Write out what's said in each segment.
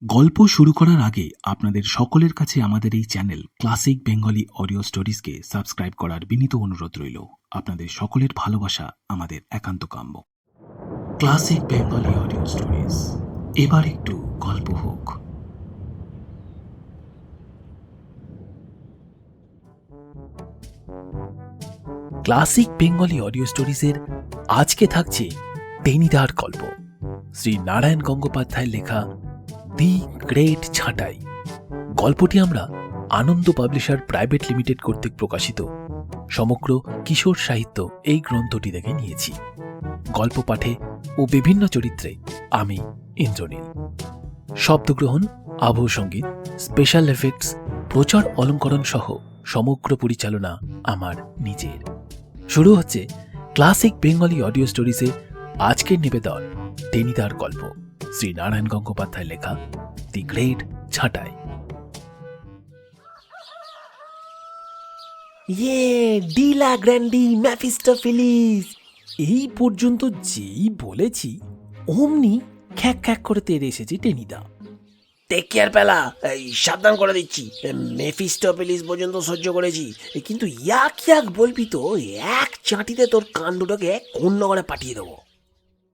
গল্প শুরু করার আগে আপনাদের সকলের কাছে আমাদের এই চ্যানেল ক্লাসিক বেঙ্গলি অডিও স্টোরিজকে সাবস্ক্রাইব করার বিনীত অনুরোধ রইল। আপনাদের সকলের ভালোবাসা আমাদের একান্ত কাম্য। ক্লাসিক বেঙ্গলি অডিও স্টোরিজ, এবার একটু গল্প হোক। ক্লাসিক বেঙ্গলি অডিও স্টোরিজের আজকে থাকছে টেনিদার গল্প, শ্রী নারায়ণ গঙ্গোপাধ্যায়ের লেখা দি গ্রেট ছাঁটাই। গল্পটি আমরা আনন্দ পাবলিশার প্রাইভেট লিমিটেড কর্তৃক প্রকাশিত সমগ্র কিশোর সাহিত্য এই গ্রন্থটি থেকে নিয়েছি। গল্প পাঠে ও বিভিন্ন চরিত্রে আমি ইন্দ্রনীল। শব্দগ্রহণ, আবহ সঙ্গীত, স্পেশাল এফেক্টস, প্রচার অলঙ্করণ সহ সমগ্র পরিচালনা আমার নিজের। শুরু হচ্ছে ক্লাসিক বেঙ্গলি অডিও স্টোরিজে আজকের নিবেদন টেনিদার গল্প, শ্রী নারায়ণ গঙ্গোপাধ্যায় লেখা দি গ্রেট ছাঁটাই। ডিলা গ্র্যান্ডি ম্যাফিস্টোফেলিস, এই পর্যন্ত যেই বলেছি অমনি খ্যাক খ্যাক করে তেড়ে এসেছে টেনিদা। টেক কেয়ার পেলা, সাবধান করে দিচ্ছি। মেফিস্টোফেলিস পর্যন্ত সহ্য করেছি, কিন্তু ইয়াক ইয়াক বলবি তো এক চাঁটিতে তোর কান দুটোকে কোন্নগরে পাঠিয়ে দেবো।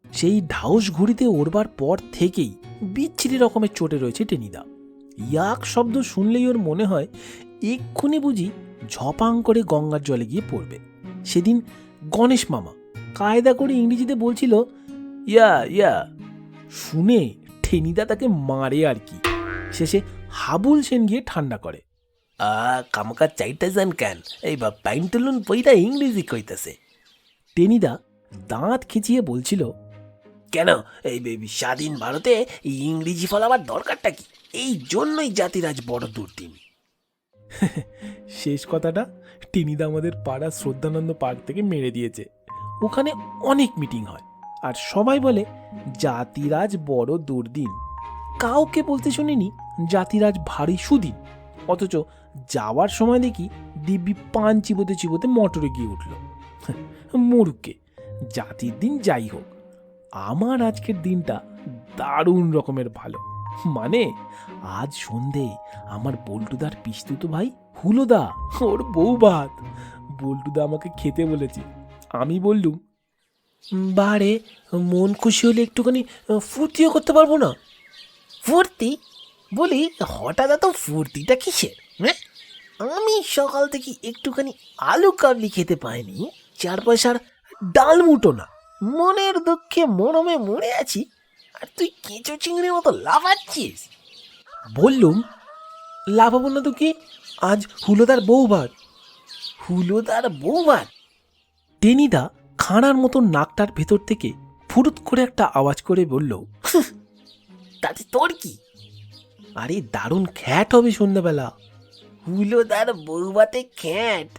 সেই ঢাউস ঘুড়িতে ওড়বার পর থেকেই বিচ্ছিরি রকমের চটে রয়েছে টেনিদা। ইয়াক শব্দ শুনলেই ওর মনে হয় এক্ষুনি বুঝি ঝপাং করে গঙ্গার জলে গিয়ে পড়বে। সেদিন গণেশ মামা কায়দা করে ইংরেজিতে বলছিল ইয়া ইয়া, শুনে টেনিদা তাকে মারে আর কি। শেষে হাবুল সেন গিয়ে ঠান্ডা করে, কামকা চাইতেছেন কেন? এই বা প্যান্টুলুন পইটা ইংরেজি কইতেছে। টেনিদা দাঁত খিচিয়ে বলছিল, কেন এই স্বাধীন ভারতে ইংরেজি ফলাবার দরকারটা কি? এই জন্যই জাতিরাজ বড় দুর্দিন। শেষ কথাটা টেনিদা আমাদের পাড়া শ্রদ্ধানন্দ পার্ক থেকে মেরে দিয়েছে। ওখানে অনেক মিটিং হয় আর সবাই বলে জাতিরাজ বড় দুর্দিন। কাউকে বলতে শুনিনি জাতিরাজ ভারী সুদিন। অথচ যাওয়ার সময় দেখি দিব্যি পান চিবোতে চিবোতে মোটরে গিয়ে উঠল। মুরুকে জাতির দিন যাই হোক, আমার আজকের দিনটা দারুণ রকমের ভালো। মানে আজ সন্ধে আমার বল্টুদার পিস্তুত ভাই হুলোদা, ওর বউ ভাত। বল্টুদা আমাকে খেতে বলেছে। আমি বললুম, বারে মন খুশি হলে একটুখানি ফুর্তিও করতে পারবো না? ফুর্তি বলি, হঠাৎ এত ফুর্তিটা কিসের? হ্যাঁ, আমি সকাল থেকে একটুখানি আলু কাবলি খেতে পাইনি, 4 পয়সার ডাল মুটো না। মনের দুঃখে মরমে মরে আছি, আর তুই কেঁচো চিংড়ির মতো লাফাচ্ছিস। বললুম, লাভাবো না তো কি, আজ হুলোদার বউ ভাত। হুলোদার বৌভাত? টেনিদা খাঁড়ার মতো নাকটার ভেতর থেকে ফুরুত করে একটা আওয়াজ করে বলল, তাতে তোর কি? আরে দারুণ খ্যাট হবে সন্ধ্যাবেলা। হুলোদার বৌভাতে খ্যাট?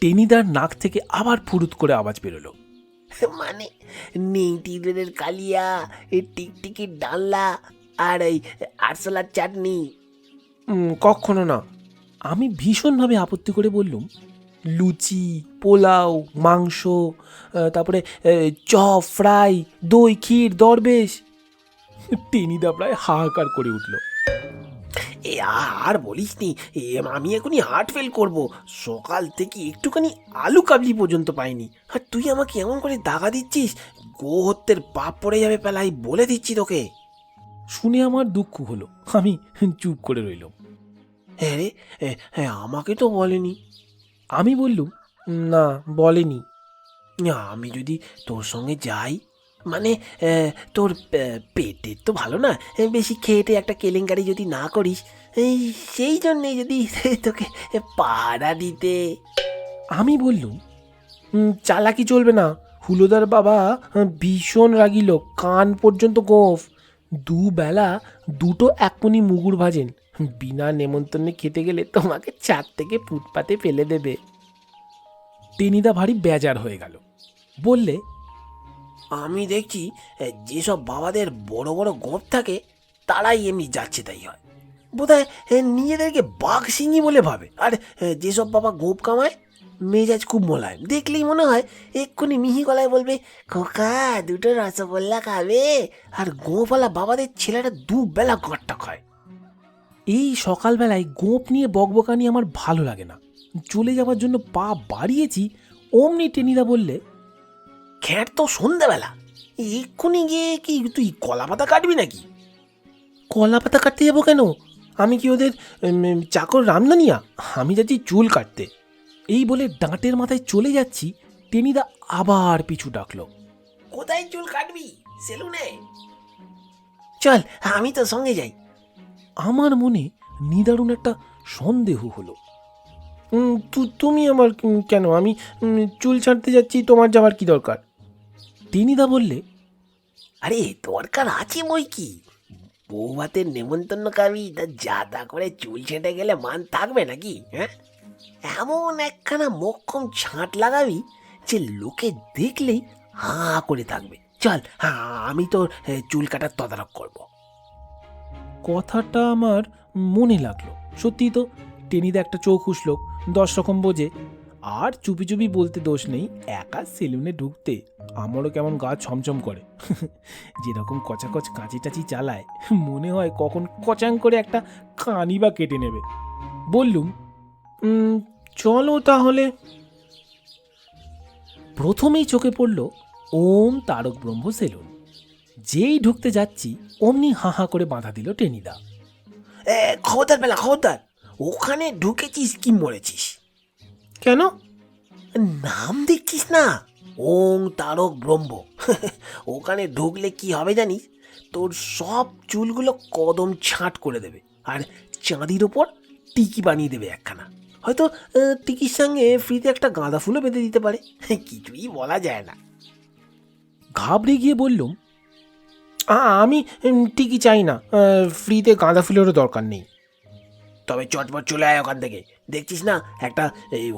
টেনিদার নাক থেকে আবার ফুরুত করে আওয়াজ বেরোলো। মানে নেইটিদের কালিয়া, টিকটিকির ডালনা আর এই আরশোলার চাটনি? কখনো না। আমি ভীষণভাবে আপত্তি করে বললুম, লুচি, পোলাও, মাংস, তারপরে চপ, ফ্রাই, দই, ক্ষীর, দরবেশ। টেনিদা প্রায় হাহাকার করে উঠল। এ আর বলিস নি, আমি এখনই হার্ট ফেল করবো। সকাল থেকে একটুখানি আলু কাবলি পর্যন্ত পাইনি, আর তুই আমাকে এমন করে দাগা দিচ্ছিস, গোহত্যের পাপ পড়ে যাবে পেলাই, বলে দিচ্ছি তোকে। শুনে আমার দুঃখ হলো। আমি চুপ করে রইলাম। হ্যাঁ রে, হ্যাঁ আমাকে তো বলেনি। আমি বললুম, না বলেনি। আমি যদি তোর সঙ্গে যাই, মানে তোর পেটের তো ভালো না, বেশি খেয়েটে একটা কেলেঙ্কারি যদি না করিস, সেই জন্যে যদি তোকে পাহারা দিতে। আমি বললুম, চালাকি চলবে না। হুলোদার বাবা ভীষণ রাগী লোক, কান পর্যন্ত গোঁফ। দুবেলা 2টো একমনি মুগুর ভাজেন। বিনা নেমন্তন্নে খেতে গেলে তোমাকে ছাদ থেকে ফুটপাতে ফেলে দেবে। টেনিদা ভারী বেজার হয়ে গেল। বললে, আমি দেখছি যেসব বাবাদের বড় বড় গোঁফ থাকে তারাই এমনি যাচ্ছে তাই হয়। বোধহয় নিজেদেরকে বাঘ সিংহী বলে ভাবে। আর যেসব বাবা গোঁফ কামায় মেজাজ খুব মোলায়েম, দেখলেই মনে হয় এক্ষুনি মিহি গলায় বলবে, খোকা দুটো রসগোল্লা খাবে। আর গোঁফওয়ালা বাবাদের ছেলেরা দুবেলা গাঁটটা খায়। এই সকালবেলায় গোঁপ নিয়ে বকবকানি আমার ভালো লাগে না। চলে যাওয়ার জন্য পা বাড়িয়েছি, অমনি টেনিদা বললে, খ্যাট তো সন্ধ্যাবেলা, এক্ষুনি গিয়ে কি তুই কলা পাতা কাটবি নাকি? কলা পাতা কাটতে যাবো কেন? আমি কি ওদের চাকর রামদানিয়া? আমি যাচ্ছি চুল কাটতে। এই বলে ডাঁটের মাথায় চলে যাচ্ছি, টেনিদা আবার পিছু ডাকলো। কোথায় চুল কাটবি? সেলুনে? চল, আমি তো সঙ্গে যাই। আমার মনে নিদারুণ একটা সন্দেহ হলো। তুমি আমার কেন? আমি চুল ছাড়তে যাচ্ছি, তোমার যাওয়ার কি দরকার? টেনিদা বললে, আরে দরকার আছে বই কি, বৌভাতের নেমন্তন্ন খাবি, তা যা তা করে চুল ছেঁটে গেলে মান থাকবে নাকি? হ্যাঁ, এমন একখানা মক্ষম ছাঁট লাগাবি যে লোকে দেখলেই হাঁ করে থাকবে। চল, আমি তোর চুল কাটার তদারক করব। কথাটা আমার মনে লাগলো। সত্যি তো, টেনিদা একটা চৌখুশ লোক, 10 রকম বোঝে। আর চুপি চুপি বলতে দোষ নেই, একা সেলুনে ঢুকতে আমারও কেমন গা ছমছম করে। যেরকম কচাকচ কাঁচি টাচি চালায়, মনে হয় কখন কচাং করে একটা কানি বা কেটে নেবে। বললুম, চলো তাহলে। প্রথমেই চোখে পড়ল ওম তারক ব্রহ্ম সেলুন। যেই ঢুকতে যাচ্ছি অমনি হাঁ করে বাঁধা দিল টেনিদা। খবরদার বেলা, খবরদার, ওখানে ঢুকেছিস কি মরেছিস? কেন? নাম দেখছিস না, ওং তারক ব্রহ্ম। ওখানে ঢুকলে কি হবে জানিস? তোর সব চুলগুলো কদম ছাঁট করে দেবে, আর চাঁদির ওপর টিকি বানিয়ে দেবে একখানা। হয়তো টিকির সঙ্গে ফ্রিতে একটা গাঁদা ফুলও বেঁধে দিতে পারে। কিছুই বলা যায় না। ঘাবড়ে গিয়ে বললুম, আমি টিকি চাই না, ফ্রিতে গাঁদা ফুলেরও দরকার নেই। তবে চটপট চলে আয় ওখান থেকে। দেখছিস না একটা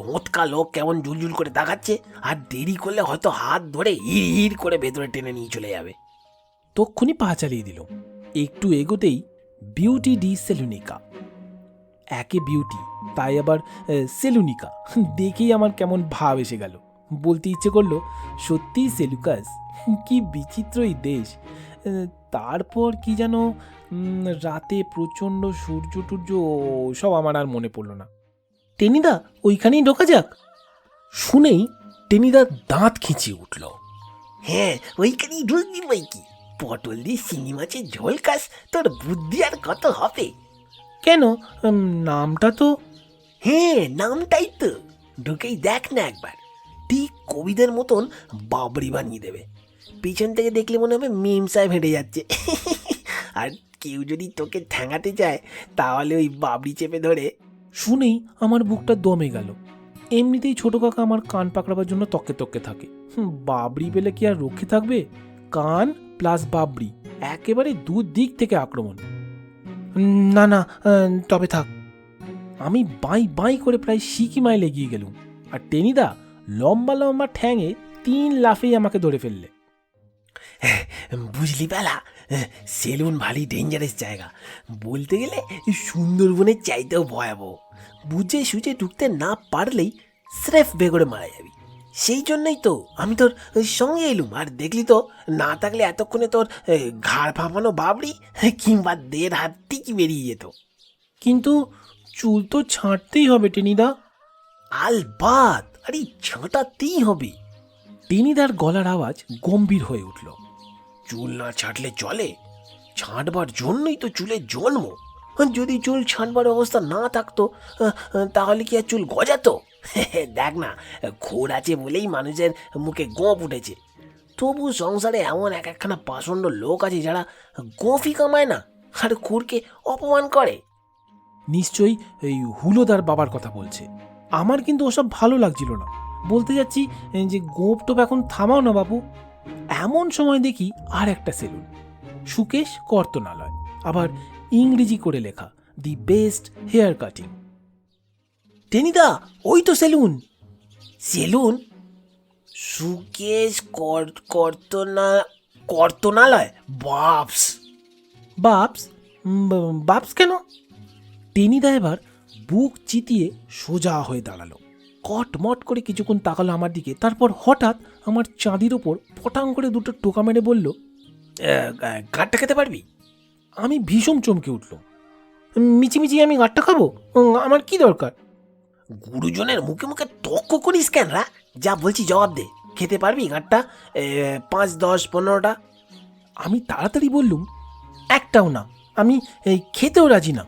হোঁতকা লোক কেমন ঝুলঝুল করে তাকাচ্ছে, আর দেরি করলে হয়তো হাত ধরে হিড় করে ভেতরে টেনে নিয়ে চলে যাবে। তক্ষুনি পা চালিয়ে দিল। একটু এগোতেই বিউটি ডি সেলুনিকা। একে বিউটি, তাই আবার সেলুনিকা, দেখেই আমার কেমন ভাব এসে গেল। বলতে ইচ্ছে করলো, সত্যিই সেলুকাস, কি বিচিত্র এই দেশ। তারপর কি যেন রাতে প্রচণ্ড সূর্য টূর্য, সব আমার আর মনে পড়ল না। টেনিদা, ওইখানেই ঢোকা যাক। শুনেই টেনিদা দাঁত খিঁচিয়ে উঠল। হ্যাঁ, ওইখানেই ঢুকবি বই কি, পটল দিয়ে শিঙি মাছের ঝোল খাস, তোর বুদ্ধি আর কত হবে। কেন? নামটা তো। হ্যাঁ, নামটাই তো। ঢুকেই দেখ না একবার, ঠিক কবিদের মতন বাবরি বানিয়ে দেবে। পিছন থেকে দেখলে মনে হবে মিম সাহেব হেঁটে যাচ্ছে। আর কেউ যদি তোকে ঠ্যাঙাতে চায়, তাহলে ওই বাবরি চেপে ধরে। শুনেই আমার বুকটা দমে গেল। এমনিতেই ছোট কাকা আমার কান পাকড়াবার জন্য তককে তককে থাকে, বাবরি পেলে কি আর রক্ষে থাকবে? কান প্লাস বাবরি, একেবারে দুদিক থেকে আক্রমণ। না না, তবে থাক। আমি বাঁই বাঁই করে প্রায় সিকিমায় লেগিয়ে গেলুম, আর টেনিদা লম্বা লম্বা ঠ্যাঙে 3 লাফেই আমাকে ধরে ফেললে। বুঝলি বেলা, সেলুন ভারী ডেঞ্জারাস জায়গা। বলতে গেলে সুন্দরবনের চাইতেও ভয়াবহ। বুঝে সুঝে ঢুকতে না পারলেই স্রেফ বেগড়ে মারা যাবি। সেই জন্যই তো আমি তোর সঙ্গে এলুম। আর দেখলি তো, না থাকলে এতক্ষণে তোর ঘাড় ফাঁপানো বাবরি কিংবা 1.5 হাত টিকি বেরিয়ে যেত। কিন্তু চুল তো ছাঁটতেই হবে টেনিদা। আলবাত, আরে ছাঁটাতেই হবে। টেনিদার গলার আওয়াজ গম্ভীর হয়ে উঠল। চুল না ছাঁটলে চলে? ছাঁটবার জন্যই তো চুলের জন্ম। যদি চুল ছাঁটবার অবস্থা না থাকতো, তাহলে কি আর চুল গজাতো? দেখ না, ঘোর আছে বলেই মানুষের মুখে গোঁপ উঠেছে। তবু সংসারে এমন একখানা পাষণ্ড লোক আছে যারা গোঁফই কামায় না, আর খুরকে অপমান করে। নিশ্চয়ই এই হুলোদার বাবার কথা বলছে। আমার কিন্তু ওসব ভালো লাগছিল না। বলতে যাচ্ছি যে গোঁপ টোপ এখন থামাও না বাবু। এমন সময় দেখি আর একটা সেলুন, সুকেশ কর্তনালয়, আবার ইংরেজি করে লেখা, the best hair cutting. Tenida, ওই তো সেলুন। সেলুন? সুকেশ কর্তনালয়? বাপস! বাপস? বাপস কেন? টেনিদা এবার বুক চিতিয়ে সোজা হয়ে দাঁড়ালো। কটমট করে কিছুক্ষণ তাকালো আমার দিকে, তারপর হঠাৎ আমার চাঁদির ওপর পটাং করে দুটো টোকা মেরে বলল, গাঁটটা খেতে পারবি? আমি ভীষণ চমকে উঠল। মিচিমিচি আমি গাঁটটা খাবো? আমার কি দরকার? গুরুজনের মুখে মুখে তর্ক করিস কেন রা? যা বলছি জবাব দে, খেতে পারবি গাঁটটা? 5, 10, 15টা? আমি তাড়াতাড়ি বললুম, একটাও না, আমি খেতেও রাজি না।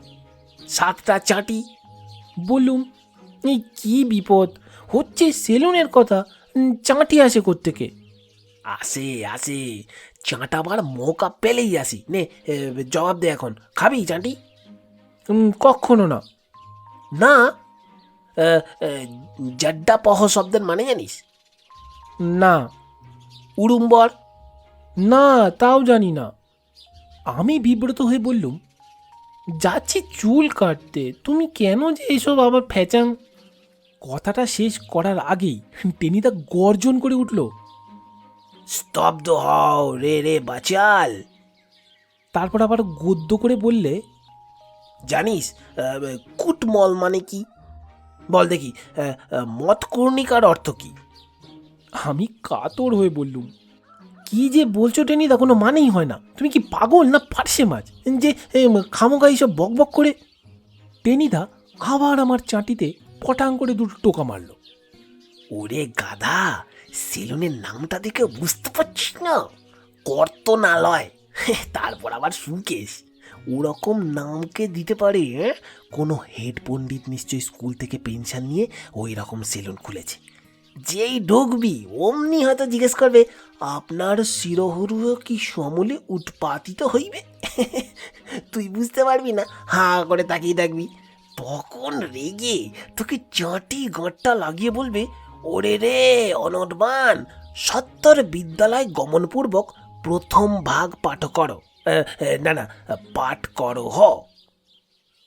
7টা চাটি? বললুম, এই কি বিপদ হচ্ছে, সেলুনের কথা, চাঁটি আসে কোত্থেকে? আসে আসে, চাঁটাবার মৌকা পেলেই আসি। নে জবাব দে এখন, খাবি চাঁটি? কখনো না। না? জাড্ডা পহ শব্দের মানে জানিস? না। উড়ুম্বর? না, তাও জানি না। আমি বিব্রত হয়ে বললুম, যাচ্ছি চুল কাটতে, তুমি কেন যে এসব আবার ফ্যাচাং? কথাটা শেষ করার আগেই টেনিদা গর্জন করে উঠল। স্তব্ধ হও রে রে বাচাল। তারপর আবার গদ্য করে বললে, জানিস কুটমল মানে কি? বল দেখি, মতকর্ণিকার অর্থ কি? আমি কাতর হয়ে বললুম, কি যে বলছো টেনিদা, কোনো মানেই হয় না। তুমি কি পাগল না পার্শে মাছ যে খামোগা এইসব বক বক করে? টেনিদা আবার আমার চাটিতে পটাং করে দুটো টোকা মারল। ওরে গাধা, সেলুনের নামটা দেখে বুঝতে পারছিস না? কর্তনালয়, তারপর আবার সুকেশ। ওরকম নামকে দিতে পারে কোনো হেড পণ্ডিত নিশ্চয়ই স্কুল থেকে পেনশন নিয়ে ওই রকম সেলুন খুলেছে। যেই ঢুকবি অমনি হয়তো জিজ্ঞেস করবে, আপনার শিরোহুরু কি সমূলে উৎপাতিত হইবে? তুই বুঝতে পারবি না, হাঁ করে তাকিয়ে থাকবি। তখন রেগে তোকে চাঁটি গাঁটটা লাগিয়ে বলবে, ওরে রে অনটবান, সত্তর বিদ্যালয় গমনপূর্বক প্রথম ভাগ পাঠ করো। না না, পাঠ করো হ।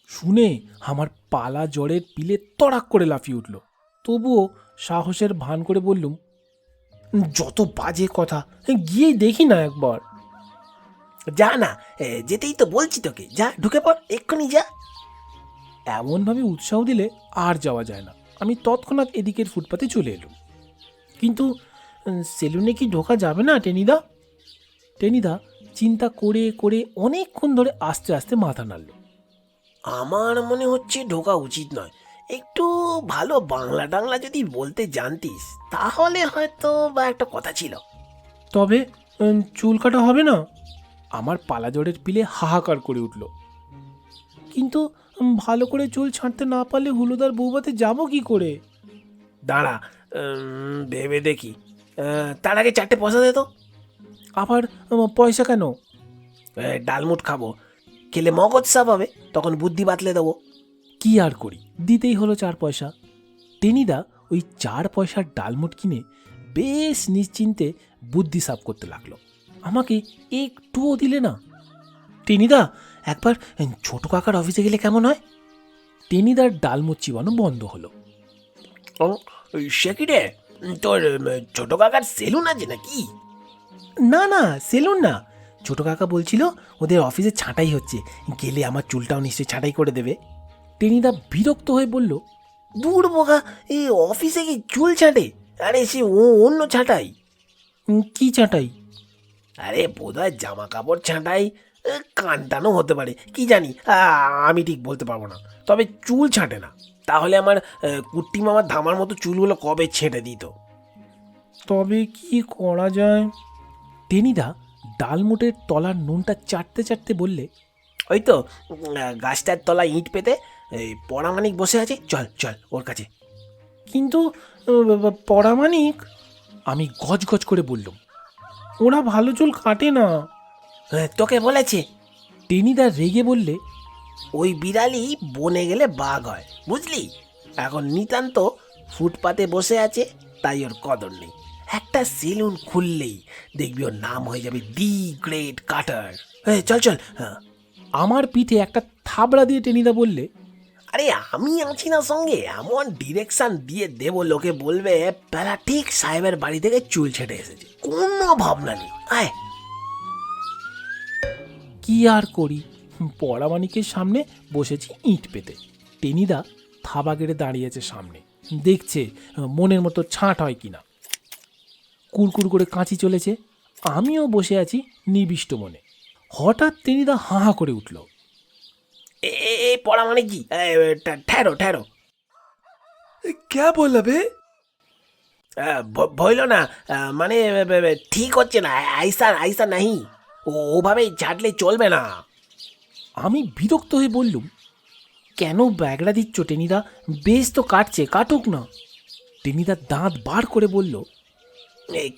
শুনে আমার পালা জ্বরের পিলে তড়াক করে লাফিয়ে উঠল। তবুও সাহসের ভান করে বললুম, যত বাজে কথা, গিয়ে দেখি না একবার। যা না, যেতেই তো বলছি তোকে, যা ঢুকে পড়, এক্ষুনি যা। এমনভাবে উৎসাহ দিলে আর যাওয়া যায় না। আমি তৎক্ষণাৎ এদিকের ফুটপাতে চলে এলুম। কিন্তু সেলুনে কি ঢোকা যাবে না টেনিদা? টেনিদা চিন্তা করে করে অনেকক্ষণ ধরে আস্তে আস্তে মাথা নাড়ল। আমার মনে হচ্ছে ঢোকা উচিত নয়। একটু ভালো বাংলা টাংলা যদি বলতে জানতিস তাহলে হয়তো বা একটা কথা ছিল। তবে চুল কাটা হবে না? আমার পালা জড়ের পিলে হাহাকার করে উঠল। কিন্তু ভালো করে চুল ছাঁটতে না পারলে হুলুদার বৌবাতে যাব কি করে? দাঁড়া, ভেবে দেখি। তার আগে 4টে পয়সা দে তো। আবার পয়সা কেন? ডালমুট খাবো, খেলে মগজ সাপ হবে, তখন বুদ্ধি বাতলে দেবো। কি আর করি, দিতেই হলো 4 পয়সা। টেনিদা ওই 4 পয়সার ডালমুট কিনে বেশ নিশ্চিন্তে বুদ্ধি সাফ করতে লাগলো। আমাকে একটুও দিলে না। টেনিদা, একবার ছোট কাকার অফিসে গেলে কেমন হয়? টেনিদার ডালমুট চিবানো বন্ধ হলো। সে কি রে, তোর ছোট কাকার সেলুন আছে নাকি? না না, সেলুন না। ছোট কাকা বলছিল ওদের অফিসে ছাঁটাই হচ্ছে, গেলে আমার চুলটাও নিশ্চয়ই ছাঁটাই করে দেবে। টেনিদা বিরক্ত হয়ে বলল, দূর বোকা, এই অফিসে কি চুল ছাঁটে? আরে সে অন্য ছাঁটাই। কি ছাঁটাই? আরে বোধহয় জামা কাপড় ছাঁটাই, কানটানো হতে পারে, কি জানি, আমি ঠিক বলতে পারবো না। তবে চুল ছাঁটে না। তাহলে আমার কুট্টি মামার ধামার মতো চুলগুলো কবে ছেঁটে দিত। তবে কি করা যায়? টেনিদা ডালমুটের তলার নুনটা চাটতে চাটতে বললে, ওই তো গাছটার তলায় ইঁট পেতে এই পরামানিক বসে আছে, চল চল ওর কাছে। কিন্তু পরামানিক, আমি গজগজ করে বললুম, ওরা ভালো চুল কাটে না। তোকে বলেছে? টেনিদা রেগে বললে, ওই বিড়ালি বনে গেলে বাঘ হয়, বুঝলি? এখন নিতান্ত ফুটপাতে বসে আছে, তাই ওর কদর নেই। একটা সেলুন খুললেই দেখবি ওর নাম হয়ে যাবে দি গ্রেট কাটার। চল চল। আমার পিঠে একটা থাবড়া দিয়ে টেনিদা বললে, আরে আমি আছি না সঙ্গে, এমন ডিরেকশন দিয়ে দেবো, লোকে বলবে প্যারা ঠিক সাহেবের বাড়ি থেকে চুল ছেটে এসেছে, কোনো ভাবনা নেই। আয়। কি আর করি, পরামানিকের সামনে বসেছি ইঁট পেতে। টেনিদা থাবা গেড়ে দাঁড়িয়েছে সামনে। দেখছে মনের মতো ছাঁট হয় কিনা। কুরকুর করে কাঁচি চলেছে, আমিও বসে আছি নিবিষ্ট মনে। হঠাৎ টেনিদা হাঁ হাঁ করে উঠল। এ পড়া মানে কি? ঠেরো ঠেরো। ক্যা বললা বে? ভইল না, মানে ঠিক হচ্ছে না, আইসা আইসা নাহি, ওভাবে ঝাঁটলে চলবে না। আমি বিরক্ত হয়ে বললুম, কেন ব্যাগড়া দিচ্ছ টেনিদা? বেশ তো কাটছে, কাটুক না। টেনিদা দাঁত বার করে বলল,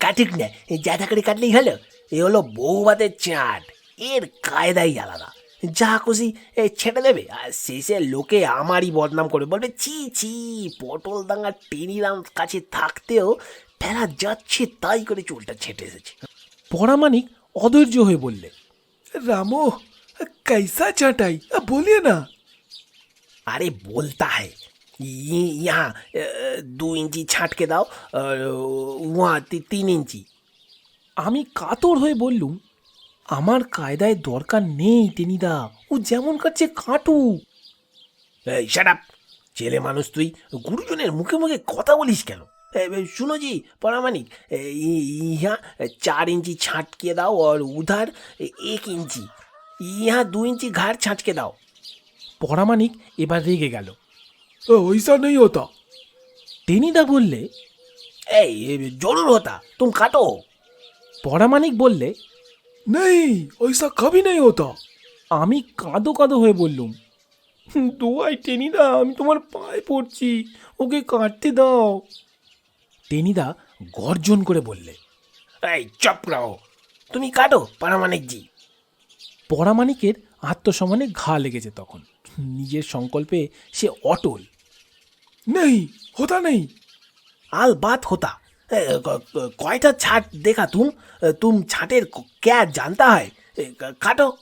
কাটুক না, যাতা করে কাটলেই হলো। এ হলো বৌভাতের চাট, এর কায়দাই আলাদা। যা খুশি ছেড়ে দেবে, আর শেষে লোকে আমারই বদনাম করে বলবে, ছি ছি, পটল দাঙ্গা টেনিদার কাছে থাকতেও ফেরা যাচ্ছে তাই করে চুলটা ছেটে এসেছে। পরামানিক অধৈর্য হয়ে বললে, रामो कैसा चटाई बोलिए ना। अरे बोलता है, यहाँ 2 इंची छाट के दाओ, और वहाँ 3 इंची। আমি কাতর হয়ে বললুম, আমার কায়দায় দরকার নেই টেনিদা, ও যেমন কাটছে কাটুক। শাট আপ, ছেলে মানুষ তুই, গুরুজনের মুখে মুখে কথা বলিস কেন? सुनो जी परामानिक, यहाँ 4 इंची छाट के दाओ और उधर 1 इंची, यहाँ 2 इंची घाट छाट के दाओ। পরামানিক এবার রেগে গেল। वैसा नहीं होता। টেনিদা বললে, जरूर होता, तुम काटो। পরামানিক বললে, नहीं वैसा कभी नहीं होता। আমি কাঁদো কাঁদো হয়ে বললুম, দোয়াই টেনিদা, আমি তোমার পায়ে পড়ছি, ওকে কাটতে দাও। টেনিদা গর্জন করে বললে, चुप रहो, তুমি কাটো পরামানিক জি। পরামানিকের আত্মসম্মানে ঘা লেগেছে তখন। নিজের সংকল্পে সে অটল। नहीं होता नहीं। आल बात होता। कयटा छाट देखा तुम छाटेर क्या जानता है? काटो।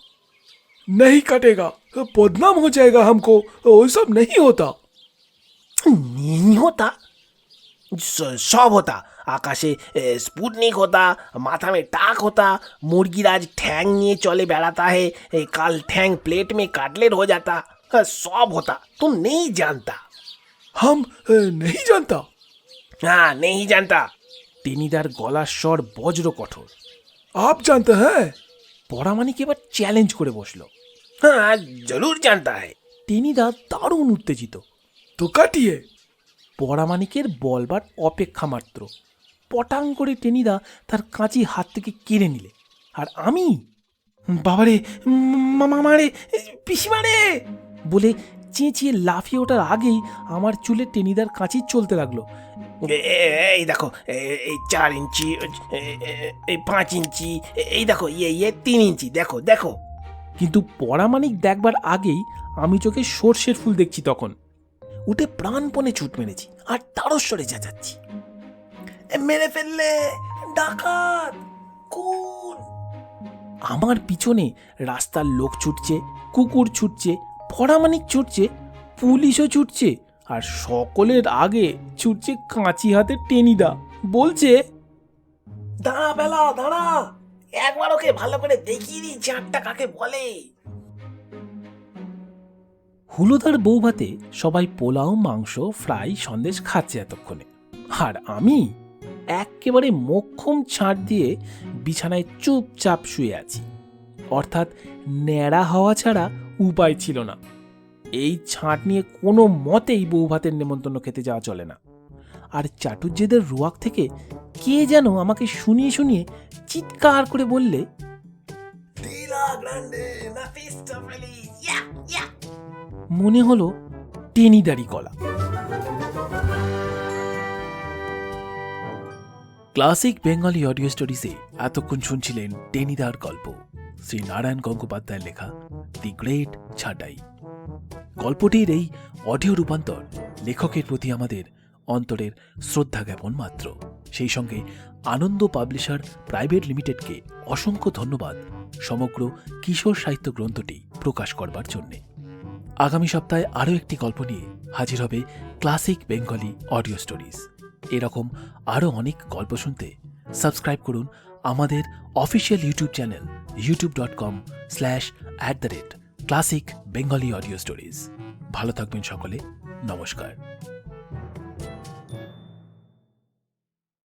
नहीं कटेगा, बदनाम हो जाएगा हमको, वो सब नहीं होता। नहीं होता, सब होता। आकाशे स्पुटनिक होता, माथा में टाक होता, मुर्गीराज ठैंग निये चले बेड़ाता है, कल ठैंग प्लेट में काटलेट हो जाता, सब होता, तुम नहीं जानता। हम नहीं जानता। हाँ, नहीं जानता। টেনিদার গলার স্বর বজ্র কঠোর। आप जानते हैं। পরামানিক এবার চ্যালেঞ্জ করে বসল। हाँ, जरूर जानता है। টেনিদা দারুণ উত্তেজিত। तो काटिए। পরামানিকের বলবার অপেক্ষা মাত্র পটাং করে টেনিদা তার কাঁচি হাত থেকে কেড়ে নিলে। আর আমি, বাবারে, মামারে, পিসিমারে বলে চেঁচিয়ে লাফিয়ে ওঠার আগেই আমার চুলে টেনিদার কাঁচি চলতে লাগলো। এই দেখো, 4 इंची, 5 इंची, এই দেখো, ये 3 इंची, দেখো দেখো। কিন্তু পরামানিক দেখবার আগেই আমি চোখে সর্ষের ফুল দেখছি তখন। উঠে প্রাণপণে ছুট মেরেছি আর তারস্বরে চেঁচাচ্ছি, মেরে ফেললে, ডাকাত, খুন। আমার পিছনে রাস্তার লোক ছুটছে, কুকুর ছুটছে, পরামানিক ছুটছে, পুলিশও ছুটছে, আর সকলের আগে ছুটছে কাঁচি হাতে টেনিদা। বলছে, দাঁড়া বেলা, দাঁড়া, একবার ওকে ভালো করে দেখিয়ে দিই চাঁদটা কাকে বলে। হুলোদার বৌভাতে সবাই পোলাও, মাংস, ফ্রাই, সন্দেশ খাচ্ছে এতক্ষণে, আর আমি একেবারে মোক্ষম ছাড় দিয়ে বিছানায় চুপচাপ শুয়ে আছি। অর্থাৎ ন্যাড়া হওয়া ছাড়া উপায় ছিল না। এই ছাঁট নিয়ে কোনো মতেই বৌভাতের নেমন্তন্ন খেতে যাওয়া চলে না। আর চাটুর্যেদের রোয়াক থেকে কে যেন আমাকে শুনিয়ে শুনিয়ে চিৎকার করে বললে, মনে হলো টেনিদারি গলা। ক্লাসিক বেঙ্গলি অডিও স্টোরিজে এতক্ষণ শুনছিলেন টেনিদার গল্প, শ্রী নারায়ণ গঙ্গোপাধ্যায়ের লেখা দি গ্রেট ছাঁটাই। গল্পটির এই অডিও রূপান্তর লেখকের প্রতি আমাদের অন্তরের শ্রদ্ধা জ্ঞাপন মাত্র। সেই সঙ্গে আনন্দ পাবলিশার প্রাইভেট লিমিটেডকে অসংখ্য ধন্যবাদ সমগ্র কিশোর সাহিত্য গ্রন্থটি প্রকাশ করবার জন্যে। আগামী সপ্তাহে আরও একটি গল্প নিয়ে হাজির হবে ক্লাসিক বেঙ্গলি অডিও স্টোরিজ। এরকম আরও অনেক গল্প শুনতে সাবস্ক্রাইব করুন আমাদের official YouTube channel youtube.com/classic bengali audio stories। ভালো থাকবেন সকলে, নমস্কার।